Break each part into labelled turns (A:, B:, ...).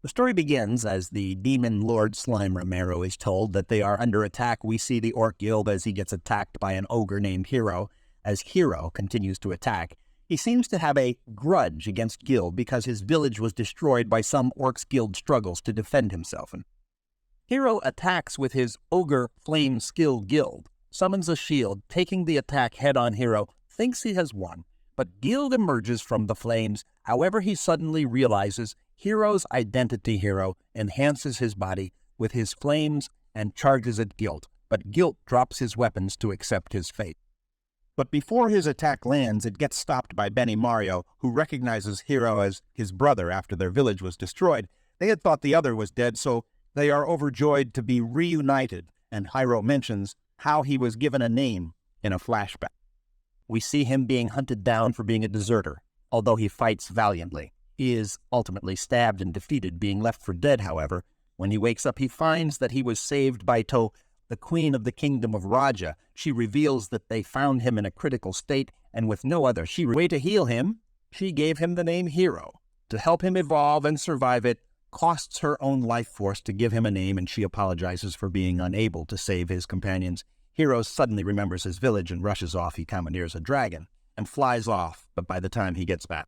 A: The story begins as the demon Lord Slime Romero is told that they are under attack. We see the Orc Guild as he gets attacked by an ogre named Hero. As Hero continues to attack, he seems to have a grudge against Guild because his village was destroyed by some Orcs Guild struggles to defend himself. And Hero attacks with his Ogre Flame Skill Guild, summons a shield, taking the attack head-on. Hero thinks he has won, but Guild emerges from the flames. However, he suddenly realizes Hero's identity. Hero enhances his body with his flames and charges at Guild, but Guild drops his weapons to accept his fate. But before his attack lands, it gets stopped by Benny Mario, who recognizes Hero as his brother after their village was destroyed. They had thought the other was dead, so they are overjoyed to be reunited, and Hero mentions how he was given a name in a flashback. We see him being hunted down for being a deserter, although he fights valiantly. He is ultimately stabbed and defeated, being left for dead, however. When he wakes up, he finds that he was saved by the queen of the kingdom of Raja. She reveals that they found him in a critical state, and with no other way to heal him, she gave him the name Hero. To help him evolve and survive it, costs her own life force to give him a name, and she apologizes for being unable to save his companions. Hero suddenly remembers his village and rushes off. He commandeers a dragon and flies off, but by the time he gets back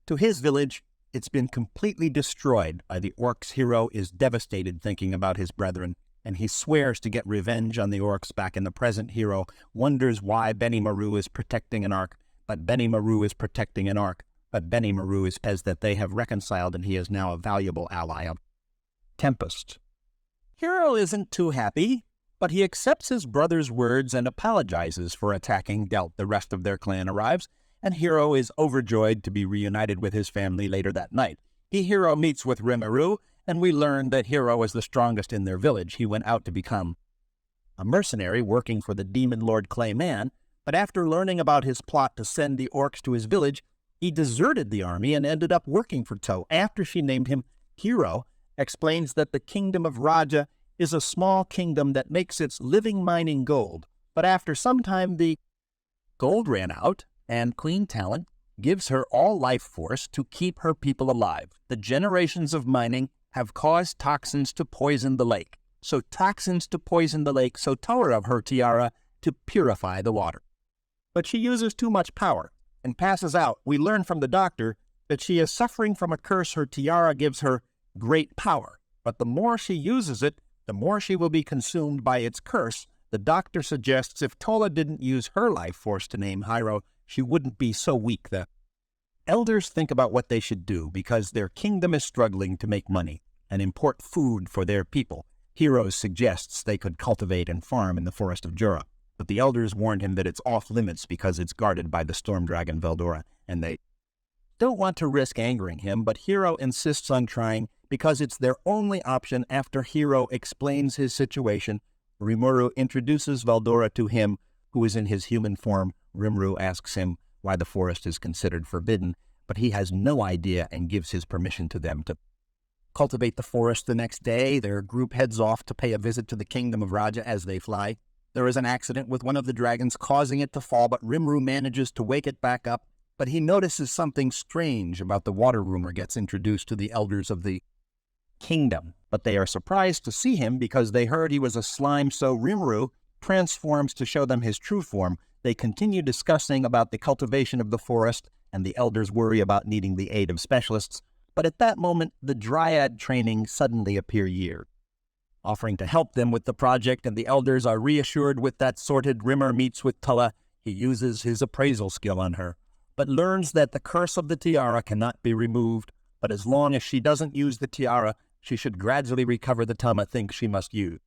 A: to his village, it's been completely destroyed by the Orcs. Hero is devastated thinking about his brethren, and he swears to get revenge on the Orcs. Back in the present, Hero wonders why Benny Maru is protecting an Ark, but Benny Maru is protecting an Ark, but Benny Maru says that they have reconciled and he is now a valuable ally of Tempest. Hero isn't too happy, but he accepts his brother's words and apologizes for attacking Delt. The rest of their clan arrives, and Hero is overjoyed to be reunited with his family later that night. Hero meets with Rimuru, and we learn that Hero is the strongest in their village. He went out to become a mercenary working for the demon Lord Clayman, but after learning about his plot to send the Orcs to his village, he deserted the army and ended up working for To. After she named him, Hero explains that the kingdom of Raja is a small kingdom that makes its living mining gold. But after some time, the gold ran out, and Queen Talent gives her all life force to keep her people alive. The generations of mining have caused toxins to poison the lake. So toxins to poison the lake, so tower of her tiara to purify the water. But she uses too much power and passes out. We learn from the doctor that she is suffering from a curse. Her tiara gives her great power, but the more she uses it, the more she will be consumed by its curse. The doctor suggests if Tola didn't use her life force to name Hero, she wouldn't be so weak. The elders think about what they should do because their kingdom is struggling to make money and import food for their people. Hero suggests they could cultivate and farm in the forest of Jura, but the elders warned him that it's off limits because it's guarded by the storm dragon Veldora, and they don't want to risk angering him, but Hero insists on trying because it's their only option. After Hero explains his situation, Rimuru introduces Veldora to him, who is in his human form. Rimuru asks him why the forest is considered forbidden, but he has no idea and gives his permission to them to cultivate the forest. The next day, their group heads off to pay a visit to the kingdom of Raja. As they fly, there is an accident with one of the dragons, causing it to fall, but Rimuru manages to wake it back up. But he notices something strange about the water. Rumor gets introduced to the elders of the kingdom, but they are surprised to see him because they heard he was a slime, so Rimuru transforms to show them his true form. They continue discussing about the cultivation of the forest, and the elders worry about needing the aid of specialists. But at that moment, the Dryad training suddenly appear here, offering to help them with the project, and the elders are reassured with that sorted. Rimmer meets with Tulla. He uses his appraisal skill on her, but learns that the curse of the tiara cannot be removed. But as long as she doesn't use the tiara, she should gradually recover the Tama thinks she must use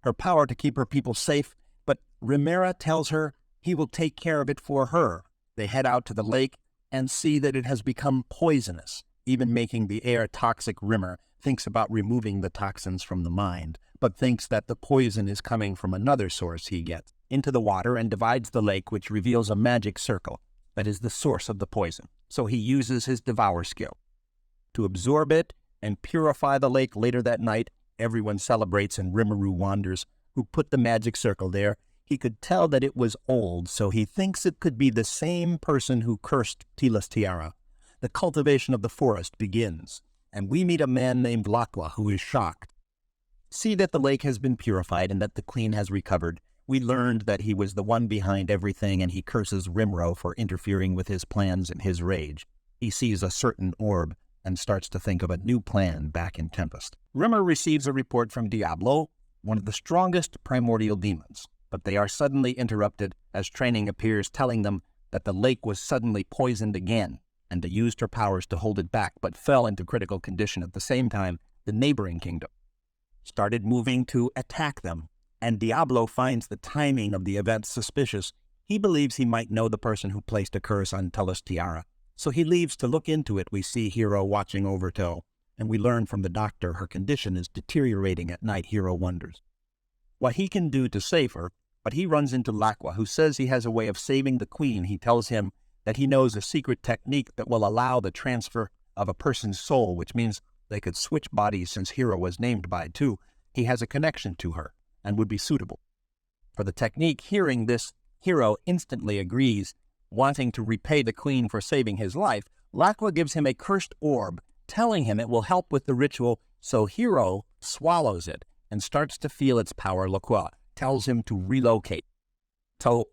A: her power to keep her people safe. But Rimera tells her he will take care of it for her. They head out to the lake and see that it has become poisonous, even making the air toxic. Rimmer thinks about removing the toxins from the mind, but thinks that the poison is coming from another source he gets into the water, and divides the lake, which reveals a magic circle that is the source of the poison. So he uses his devour skill to absorb it and purify the lake. Later that night, everyone celebrates, and Rimuru wonders who put the magic circle there. He could tell that it was old, so he thinks it could be the same person who cursed Tila's tiara. The cultivation of the forest begins. and we meet a man named Laqua who is shocked. See that the lake has been purified and that the queen has recovered. We learned that he was the one behind everything, and he curses Rimro for interfering with his plans in his rage. He sees a certain orb and starts to think of a new plan back in Tempest. Rimmer receives a report from Diablo, one of the strongest primordial demons, but they are suddenly interrupted as training appears, telling them that the lake was suddenly poisoned again, and they used her powers to hold it back, but fell into critical condition. At the same time, the neighboring kingdom started moving to attack them, and Diablo finds the timing of the event suspicious. He believes he might know the person who placed a curse on Tulla's tiara, so he leaves to look into it. We see Hero watching over Tull, and we learn from the doctor her condition is deteriorating at night. Hero wonders what he can do to save her, but he runs into Laqua, who says he has a way of saving the queen. He tells him that he knows a secret technique that will allow the transfer of a person's soul, which means they could switch bodies. Since Hero was named by two, he has a connection to her and would be suitable for the technique. Hearing this, Hero instantly agrees, wanting to repay the queen for saving his life. Laqua gives him a cursed orb, telling him it will help with the ritual, so Hero swallows it and starts to feel its power. Laqua tells him to relocate, so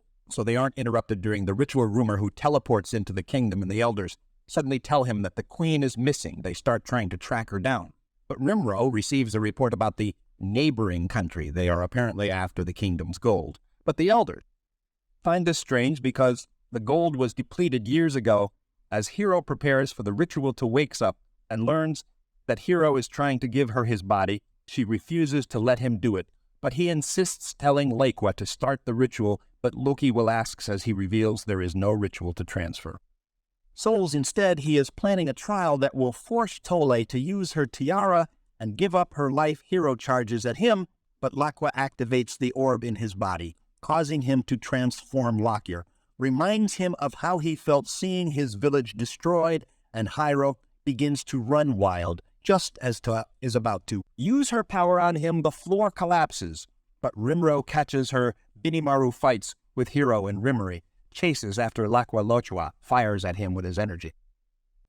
A: they aren't interrupted during the ritual. Rumor, who teleports into the kingdom, and the elders suddenly tell him that the queen is missing. They start trying to track her down. But Rimro receives a report about the neighboring country. They are apparently after the kingdom's gold. But the elders find this strange because the gold was depleted years ago. As Hero prepares for the ritual, to wakes up and learns that Hero is trying to give her his body. She refuses to let him do it, but he insists, telling Laqua to start the ritual, but Loki will ask as he reveals there is no ritual to transfer souls. Instead, he is planning a trial that will force Tolle to use her tiara and give up her life. Hero charges at him, but Laqua activates the orb in his body, causing him to transform. Lockyer reminds him of how he felt seeing his village destroyed, and Hero begins to run wild. Just as Ta is about to use her power on him, the floor collapses, but Rimro catches her. Binimaru fights with Hero, and Rimmery chases after Laqua. Lochua fires at him with his energy,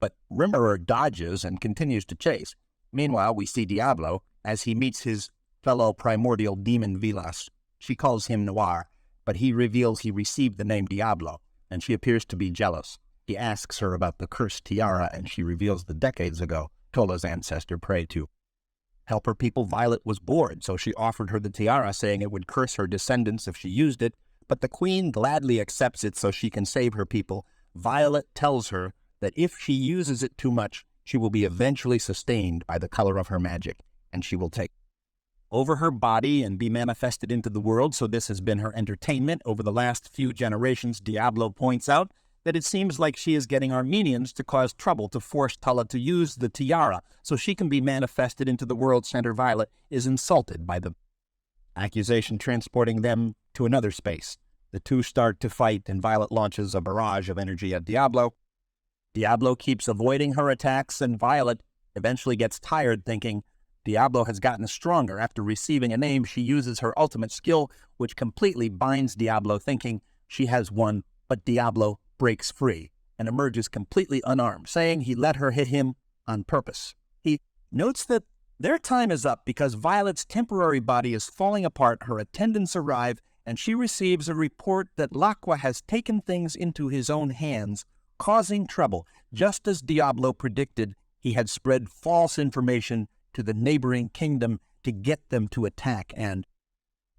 A: but Rimmerer dodges and continues to chase. Meanwhile, we see Diablo as he meets his fellow primordial demon Vilas. She calls him Noir, but he reveals he received the name Diablo, and she appears to be jealous. He asks her about the cursed tiara, and she reveals the decades ago Tolla's ancestor prayed to help her people. Violet was bored, so she offered her the tiara, saying it would curse her descendants if she used it, but the queen gladly accepts it so she can save her people. Violet tells her that if she uses it too much, she will be eventually sustained by the color of her magic, and she will take over her body and be manifested into the world. So this has been her entertainment over the last few generations. Diablo points out that it seems like she is getting Armenians to cause trouble, to force Tulla to use the tiara so she can be manifested into the world center. Violet is insulted by the accusation, transporting them to another space. The two start to fight, and Violet launches a barrage of energy at Diablo. Diablo keeps avoiding her attacks, and Violet eventually gets tired, thinking Diablo has gotten stronger. After receiving a name, she uses her ultimate skill, which completely binds Diablo, thinking she has won, but Diablo breaks free and emerges completely unarmed, saying he let her hit him on purpose. He notes that their time is up because Violet's temporary body is falling apart. Her attendants arrive, and she receives a report that Laqua has taken things into his own hands, causing trouble. Just as Diablo predicted, he had spread false information to the neighboring kingdom to get them to attack, and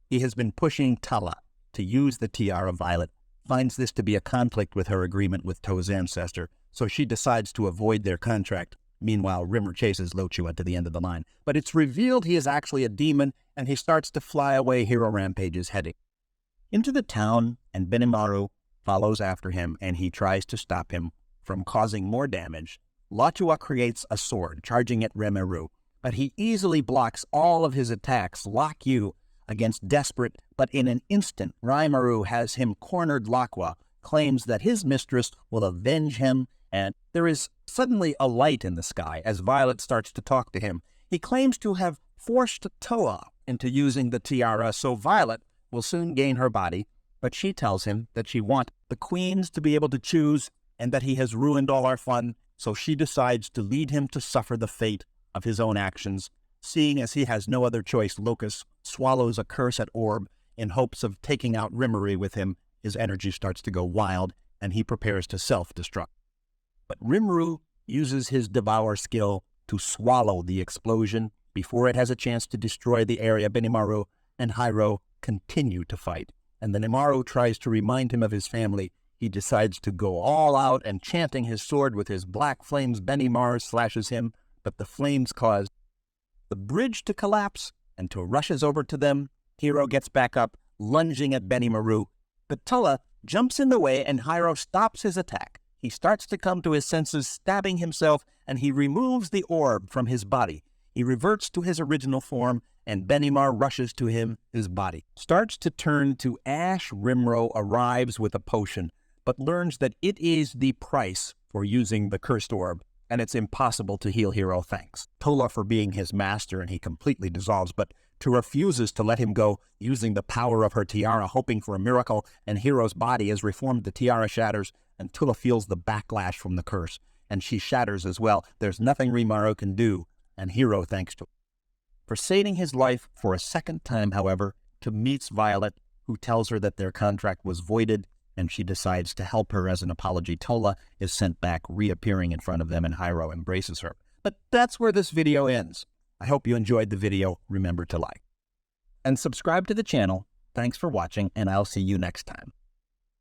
A: he has been pushing Tulla to use the tiara. Violet finds this to be a conflict with her agreement with To's ancestor, so she decides to avoid their contract. Meanwhile, Rimmer chases Lochua to the end of the line, but it's revealed he is actually a demon, and he starts to fly away. Hero rampages heading into the town, and Benimaru follows after him, and he tries to stop him from causing more damage. Lochua creates a sword, charging at Rimmeru, but he easily blocks all of his attacks. Lock-you against desperate, but in an instant, Rimmeru has him cornered. Laqua claims that his mistress will avenge him, and there is suddenly a light in the sky as Violet starts to talk to him. He claims to have forced Toa into using the tiara, so Violet will soon gain her body, but she tells him that she wants the queens to be able to choose and that he has ruined all our fun so she decides to lead him to suffer the fate of his own actions. Seeing as he has no other choice, Locus swallows a cursed orb in hopes of taking out Rimuru with him. His energy starts to go wild, and he prepares to self-destruct. But Rimuru uses his Devour skill to swallow the explosion before it has a chance to destroy the area. Benimaru and Hiro continue to fight, and then Imaru tries to remind him of his family. He decides to go all out, and chanting his sword with his black flames, Benimaru slashes him, but the flames cause the bridge to collapse, and Tulla rushes over to them. Hiro gets back up, lunging at Benimaru, but Tulla jumps in the way, and Hiro stops his attack. He starts to come to his senses, stabbing himself, and he removes the orb from his body. He reverts to his original form, and Benimaru rushes to him. His body starts to turn to ash. Rimuru arrives with a potion, but learns that it is the price for using the cursed orb, and it's impossible to heal Hiro. Thanks Tulla for being his master, and he completely dissolves, but Tulla refuses to let him go, using the power of her tiara, hoping for a miracle, and Hiro's body is reformed. The tiara shatters, and Tulla feels the backlash from the curse, and she shatters as well. There's nothing Rimuru can do, and Hiro thanks to her. For saving his life for a second time, however, to meets Violet, who tells her that their contract was voided, and she decides to help her as an apology. Tulla is sent back, reappearing in front of them, and Hiro embraces her. But that's where this video ends. I hope you enjoyed the video. Remember to like and subscribe to the channel. Thanks for watching, and I'll see you next time.